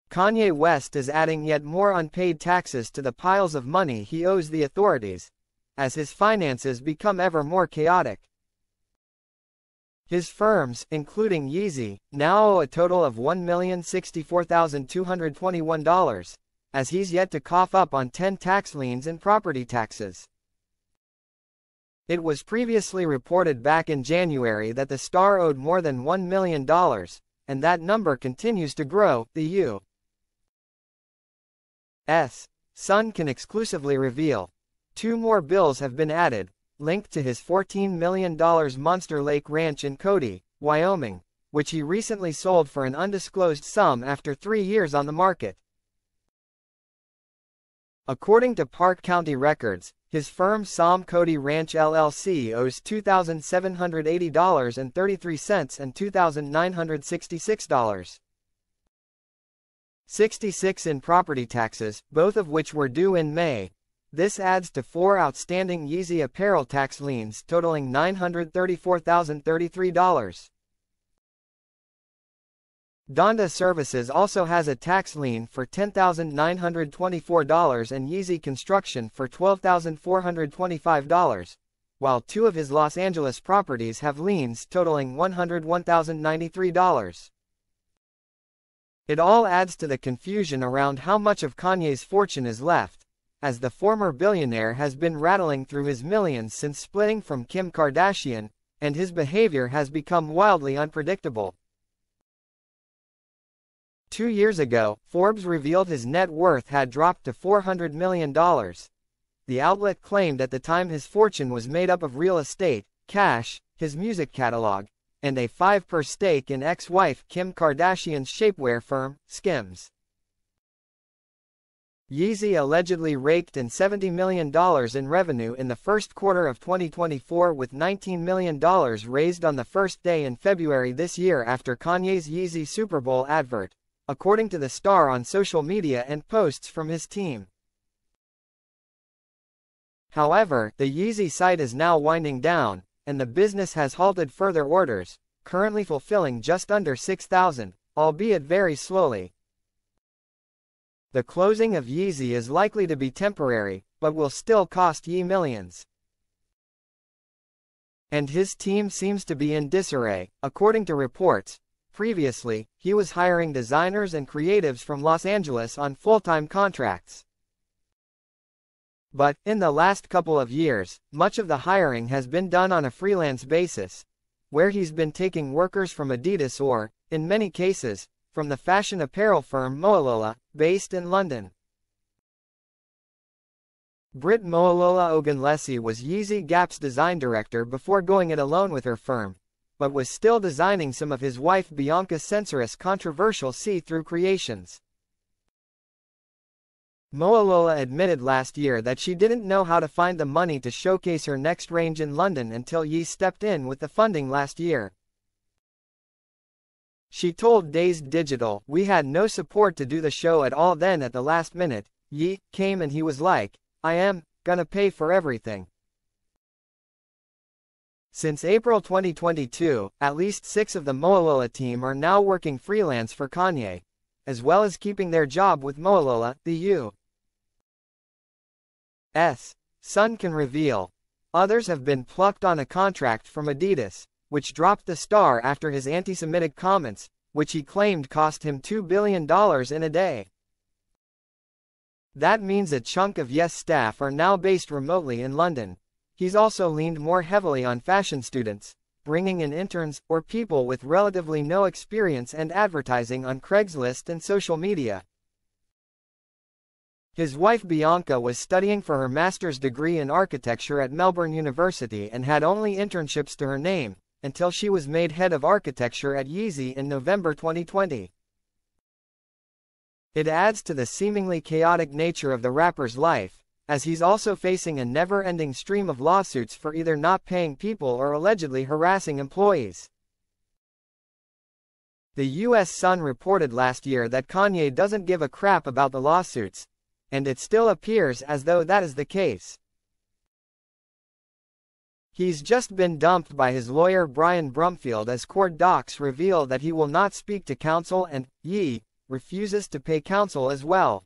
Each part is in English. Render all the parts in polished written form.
Kanye West is adding yet more unpaid taxes to the piles of money he owes the authorities, as his finances become ever more chaotic. His firms, including Yeezy, now owe a total of $1,064,221, as he's yet to cough up on 10 tax liens and property taxes. It was previously reported back in January that the star owed more than $1 million, and that number continues to grow, the U.S. Sun can exclusively reveal. 2 more bills have been added, linked to his $14 million Monster Lake Ranch in Cody, Wyoming, which he recently sold for an undisclosed sum after 3 years on the market. According to Park County records, his firm Som Cody Ranch LLC owes $2,780.33 and $2,966.66 in property taxes, both of which were due in May. This adds to 4 outstanding Yeezy apparel tax liens totaling $934,033. Donda Services also has a tax lien for $10,924 and Yeezy Construction for $12,425, while 2 of his Los Angeles properties have liens totaling $101,093. It all adds to the confusion around how much of Kanye's fortune is left, as the former billionaire has been rattling through his millions since splitting from Kim Kardashian, and his behavior has become wildly unpredictable. 2 years ago, Forbes revealed his net worth had dropped to $400 million. The outlet claimed at the time his fortune was made up of real estate, cash, his music catalog, and a 5% stake in ex-wife Kim Kardashian's shapewear firm, Skims. Yeezy allegedly raked in $70 million in revenue in the first quarter of 2024, with $19 million raised on the first day in February this year after Kanye's Yeezy Super Bowl advert, according to the star on social media and posts from his team. However, the Yeezy site is now winding down, and the business has halted further orders, currently fulfilling just under 6,000, albeit very slowly. The closing of Yeezy is likely to be temporary, but will still cost Ye millions. And his team seems to be in disarray, according to reports. Previously, he was hiring designers and creatives from Los Angeles on full-time contracts. But, in the last couple of years, much of the hiring has been done on a freelance basis, where he's been taking workers from Adidas or, in many cases, from the fashion apparel firm Moalola, based in London. Britt Moalola Ogunlesi was Yeezy Gap's design director before going it alone with her firm, but was still designing some of his wife Bianca Sensor's controversial see-through creations. Moalola admitted last year that she didn't know how to find the money to showcase her next range in London until Ye stepped in with the funding last year. She told Dazed Digital, "We had no support to do the show at all then. At the last minute, Ye came and he was like, I am gonna pay for everything." Since April 2022, at least 6 of the Moalola team are now working freelance for Kanye, as well as keeping their job with Moalola, the U.S. Sun can reveal. Others have been plucked on a contract from Adidas, which dropped the star after his anti-Semitic comments, which he claimed cost him $2 billion in a day. That means a chunk of Yes staff are now based remotely in London. He's also leaned more heavily on fashion students, bringing in interns, or people with relatively no experience, and advertising on Craigslist and social media. His wife Bianca was studying for her master's degree in architecture at Melbourne University and had only internships to her name, until she was made head of architecture at Yeezy in November 2020. It adds to the seemingly chaotic nature of the rapper's life, as he's also facing a never-ending stream of lawsuits for either not paying people or allegedly harassing employees. The U.S. Sun reported last year that Kanye doesn't give a crap about the lawsuits, and it still appears as though that is the case. He's just been dumped by his lawyer Brian Brumfield, as court docs reveal that he will not speak to counsel and Ye refuses to pay counsel as well.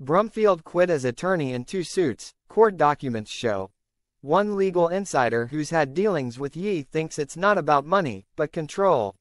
Brumfield quit as attorney in 2 suits, court documents show. One legal insider who's had dealings with Ye thinks it's not about money, but control.